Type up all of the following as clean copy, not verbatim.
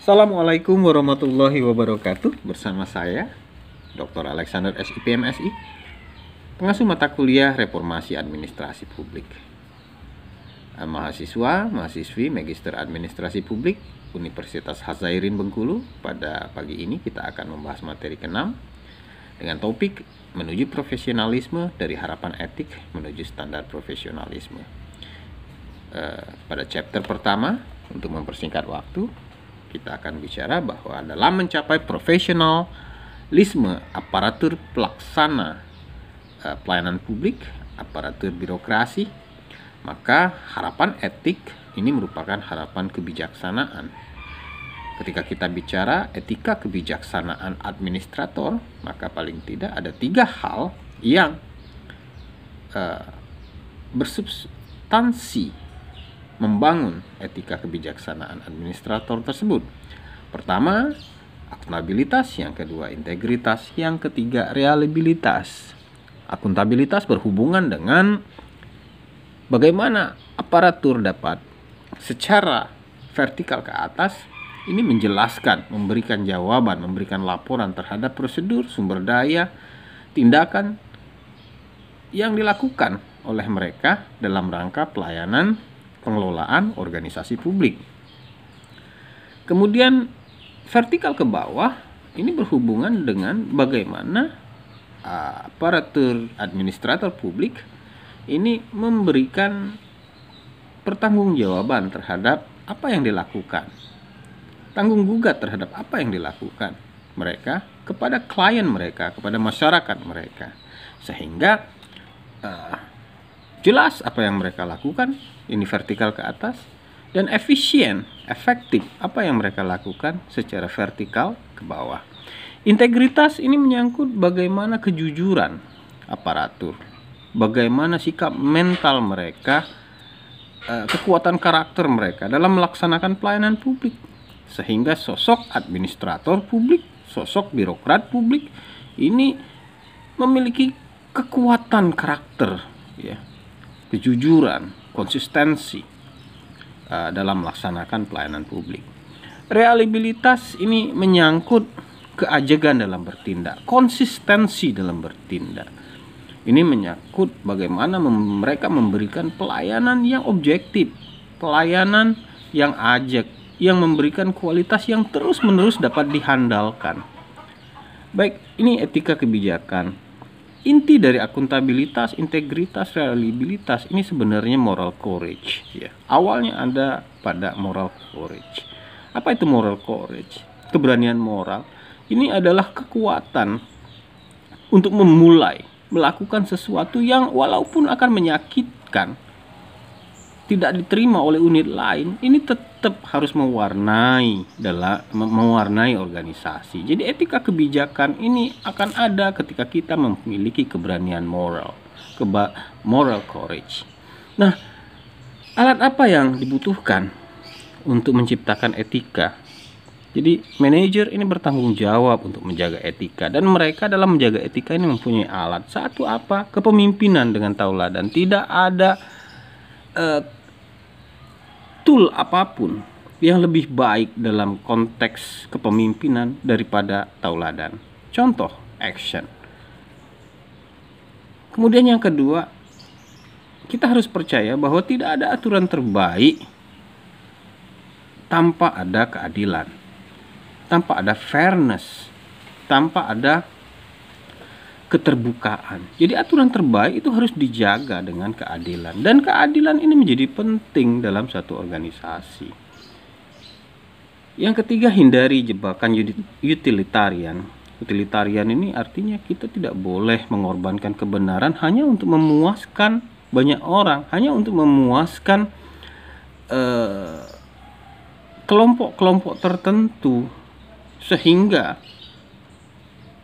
Assalamualaikum warahmatullahi wabarakatuh. Bersama saya Dr. Alexander SIP MSI, pengasuh mata kuliah Reformasi Administrasi Publik. Mahasiswa, mahasiswi Magister Administrasi Publik Universitas Hazzairin Bengkulu. Pada pagi ini kita akan membahas materi ke-6 dengan topik menuju profesionalisme dari harapan etik menuju standar profesionalisme. Pada chapter pertama, untuk mempersingkat waktu, kita akan bicara bahwa dalam mencapai profesionalisme aparatur pelaksana pelayanan publik, aparatur birokrasi, maka harapan etik ini merupakan harapan kebijaksanaan. Ketika kita bicara etika kebijaksanaan administrator, maka paling tidak ada 3 hal yang bersubstansi membangun etika kebijaksanaan administrator tersebut. Pertama, akuntabilitas, yang kedua integritas, yang ketiga reliabilitas. Akuntabilitas berhubungan dengan bagaimana aparatur dapat secara vertikal ke atas ini menjelaskan, memberikan jawaban, memberikan laporan terhadap prosedur, sumber daya, tindakan yang dilakukan oleh mereka dalam rangka pelayanan pengelolaan organisasi publik. Kemudian vertikal ke bawah ini berhubungan dengan bagaimana aparatur administrator publik ini memberikan pertanggungjawaban terhadap apa yang dilakukan, tanggung gugat terhadap apa yang dilakukan mereka kepada klien mereka, kepada masyarakat mereka, sehingga jelas apa yang mereka lakukan, ini vertikal ke atas, dan efisien, efektif apa yang mereka lakukan secara vertikal ke bawah. Integritas ini menyangkut bagaimana kejujuran aparatur, bagaimana sikap mental mereka, kekuatan karakter mereka dalam melaksanakan pelayanan publik, sehingga sosok administrator publik, sosok birokrat publik ini memiliki kekuatan karakter, ya, kejujuran, konsistensi dalam melaksanakan pelayanan publik. Reliabilitas ini menyangkut keajegan dalam bertindak, konsistensi dalam bertindak. Ini menyangkut bagaimana mereka memberikan pelayanan yang objektif, pelayanan yang ajak, yang memberikan kualitas yang terus-menerus dapat dihandalkan. Baik, ini etika kebijakan. Inti dari akuntabilitas, integritas, reliabilitas ini sebenarnya moral courage, ya. Awalnya ada pada moral courage. Apa itu moral courage? Keberanian moral. Ini adalah kekuatan untuk memulai melakukan sesuatu yang walaupun akan menyakitkan, tidak diterima oleh unit lain, ini tetap harus mewarnai organisasi. Jadi etika kebijakan ini akan ada ketika kita memiliki keberanian moral, moral courage. Nah, alat apa yang dibutuhkan untuk menciptakan etika? Jadi manajer ini bertanggung jawab untuk menjaga etika, dan mereka dalam menjaga etika ini mempunyai alat. Satu apa? Kepemimpinan dengan tauladan. Tidak ada tool apapun yang lebih baik dalam konteks kepemimpinan daripada tauladan. Contoh, action. Kemudian yang kedua, kita harus percaya bahwa tidak ada aturan terbaik tanpa ada keadilan, tanpa ada fairness, tanpa ada keterbukaan. Jadi aturan terbaik itu harus dijaga dengan keadilan, dan keadilan ini menjadi penting dalam satu organisasi. Yang ketiga, hindari jebakan utilitarian. Utilitarian ini artinya kita tidak boleh mengorbankan kebenaran hanya untuk memuaskan banyak orang, hanya untuk memuaskan kelompok-kelompok tertentu, sehingga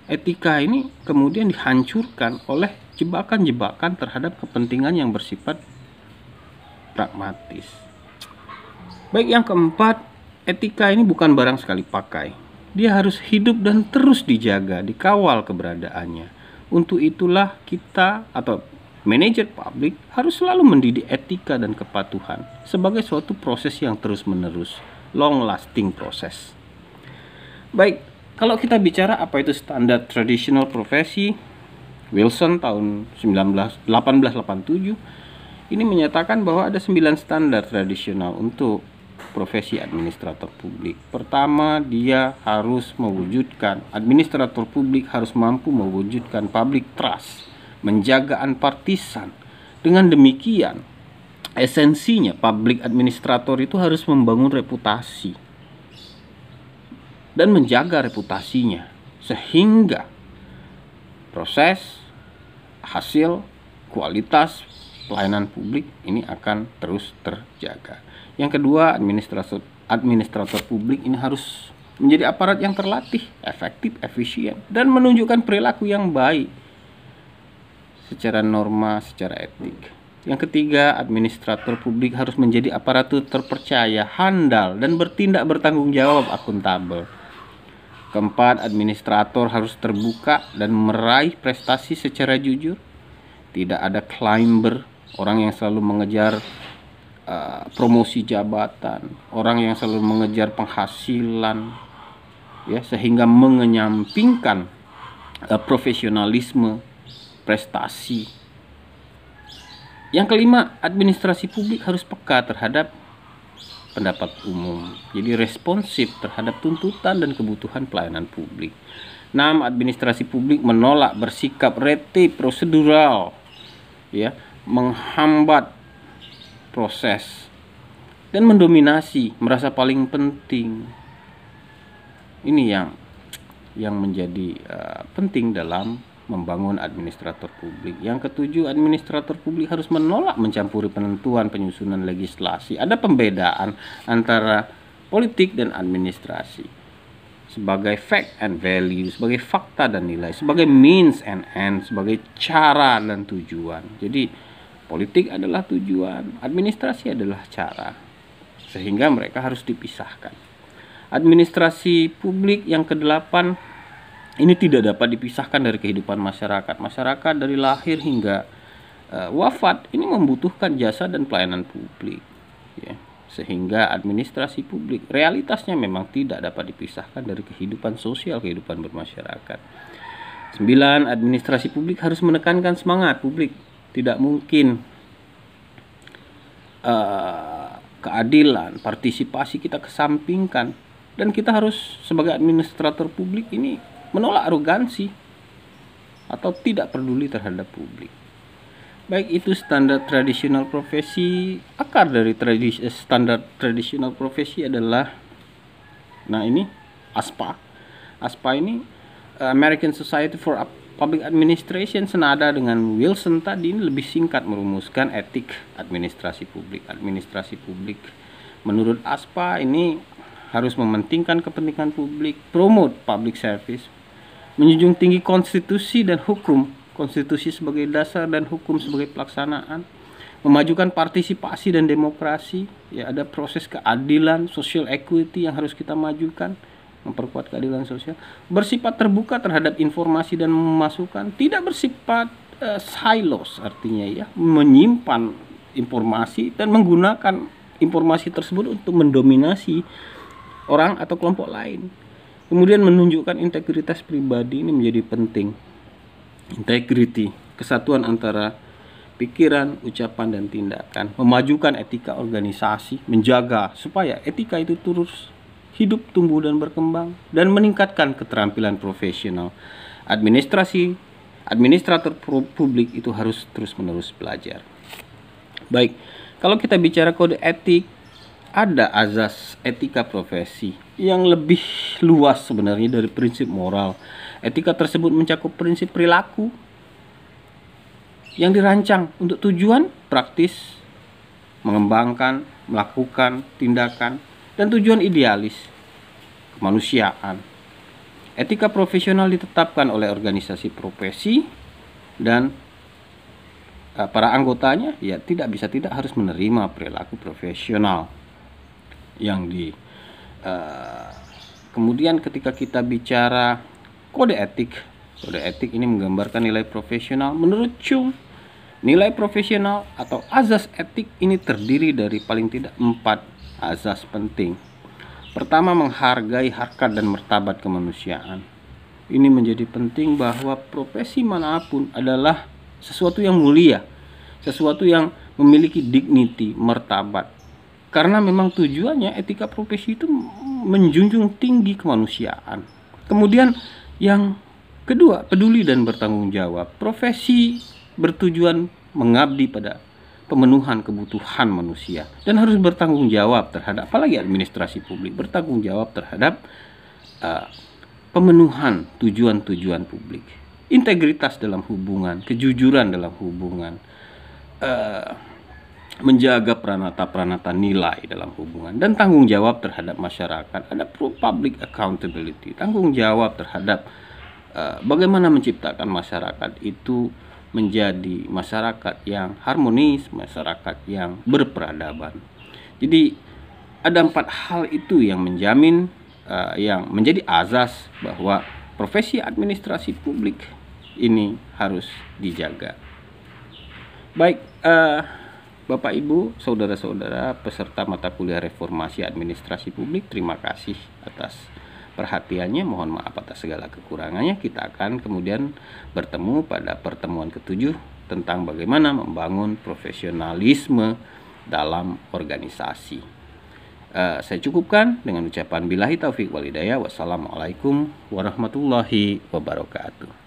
etika ini kemudian dihancurkan oleh jebakan-jebakan terhadap kepentingan yang bersifat pragmatis. Baik, yang keempat, etika ini bukan barang sekali pakai. Dia harus hidup dan terus dijaga, dikawal keberadaannya. Untuk itulah kita atau manajer publik harus selalu mendidik etika dan kepatuhan sebagai suatu proses yang terus-menerus, long lasting proses. Baik, kalau kita bicara apa itu standar tradisional profesi, Wilson tahun 1887 ini menyatakan bahwa ada 9 standar tradisional untuk profesi administrator publik. Pertama, dia harus mewujudkan, administrator publik harus mampu mewujudkan public trust, menjaga unpartisan. Dengan demikian, esensinya public administrator itu harus membangun reputasi dan menjaga reputasinya sehingga proses, hasil, kualitas pelayanan publik ini akan terus terjaga. Yang kedua, administrator publik ini harus menjadi aparat yang terlatih, efektif, efisien, dan menunjukkan perilaku yang baik secara norma, secara etik. Yang ketiga, administrator publik harus menjadi aparatur terpercaya, handal, dan bertindak bertanggung jawab, akuntabel. Keempat, administrator harus terbuka dan meraih prestasi secara jujur. Tidak ada climber, orang yang selalu mengejar promosi jabatan, orang yang selalu mengejar penghasilan, ya, sehingga mengenyampingkan profesionalisme, prestasi. Yang kelima, administrasi publik harus peka terhadap pendapat umum, jadi responsif terhadap tuntutan dan kebutuhan pelayanan publik. 6. Administrasi publik menolak bersikap rete prosedural, ya, menghambat proses dan mendominasi, merasa paling penting. Ini yang menjadi penting dalam membangun administrator publik. Yang ketujuh, administrator publik harus menolak mencampuri penentuan penyusunan legislasi. Ada pembedaan antara politik dan administrasi. Sebagai fact and value, sebagai fakta dan nilai, sebagai means and end, sebagai cara dan tujuan. Jadi politik adalah tujuan, administrasi adalah cara. Sehingga mereka harus dipisahkan. Administrasi publik yang kedelapan, ini tidak dapat dipisahkan dari kehidupan masyarakat. Masyarakat dari lahir hingga wafat ini membutuhkan jasa dan pelayanan publik, ya. Sehingga administrasi publik realitasnya memang tidak dapat dipisahkan dari kehidupan sosial, kehidupan bermasyarakat. 9. Administrasi publik harus menekankan semangat publik. Tidak mungkin keadilan, partisipasi kita kesampingkan, dan kita harus sebagai administrator publik ini menolak arogansi atau tidak peduli terhadap publik. Baik itu standar tradisional profesi. Akar dari standar tradisional profesi adalah, nah ini ASPA. ASPA ini American Society for Public Administration, senada dengan Wilson tadi, ini lebih singkat merumuskan etik administrasi publik. Administrasi publik menurut ASPA ini harus mementingkan kepentingan publik, promote public service, menjunjung tinggi konstitusi dan hukum, konstitusi sebagai dasar dan hukum sebagai pelaksanaan, memajukan partisipasi dan demokrasi, ya, ada proses keadilan, social equity yang harus kita majukan, memperkuat keadilan sosial, bersifat terbuka terhadap informasi dan masukan, tidak bersifat silos, artinya ya menyimpan informasi dan menggunakan informasi tersebut untuk mendominasi orang atau kelompok lain. Kemudian menunjukkan integritas pribadi, ini menjadi penting. Integrity, kesatuan antara pikiran, ucapan, dan tindakan. Memajukan etika organisasi, menjaga supaya etika itu terus hidup, tumbuh, dan berkembang, dan meningkatkan keterampilan profesional. Administrator publik itu harus terus-menerus belajar. Baik, kalau kita bicara kode etik, ada azas etika profesi yang lebih luas sebenarnya dari prinsip moral. Etika tersebut mencakup prinsip perilaku yang dirancang untuk tujuan praktis, mengembangkan, melakukan tindakan, dan tujuan idealis kemanusiaan. Etika profesional ditetapkan oleh organisasi profesi dan para anggotanya ya tidak harus menerima perilaku profesional yang kemudian ketika kita bicara kode etik ini menggambarkan nilai profesional. Menurut Chung, nilai profesional atau azas etik ini terdiri dari paling tidak 4 azas penting. Pertama, menghargai harkat dan martabat kemanusiaan. Ini menjadi penting bahwa profesi manapun adalah sesuatu yang mulia, sesuatu yang memiliki dignity, martabat. Karena memang tujuannya etika profesi itu menjunjung tinggi kemanusiaan. Kemudian yang kedua, peduli dan bertanggung jawab. Profesi bertujuan mengabdi pada pemenuhan kebutuhan manusia dan harus bertanggung jawab terhadap, apalagi administrasi publik, bertanggung jawab terhadap pemenuhan tujuan-tujuan publik. Integritas dalam hubungan, kejujuran dalam hubungan, menjaga peranata-peranata nilai dalam hubungan, dan tanggung jawab terhadap masyarakat. Ada public accountability, tanggung jawab terhadap bagaimana menciptakan masyarakat itu menjadi masyarakat yang harmonis, masyarakat yang berperadaban. Jadi ada 4 hal itu yang menjamin, yang menjadi azas bahwa profesi administrasi publik ini harus dijaga. Baik, Bapak Ibu, saudara-saudara peserta mata kuliah Reformasi Administrasi Publik, terima kasih atas perhatiannya. Mohon maaf atas segala kekurangannya. Kita akan kemudian bertemu pada pertemuan ke-7 tentang bagaimana membangun profesionalisme dalam organisasi. Saya cukupkan dengan ucapan billahi taufik wal hidayah. Wassalamualaikum warahmatullahi wabarakatuh.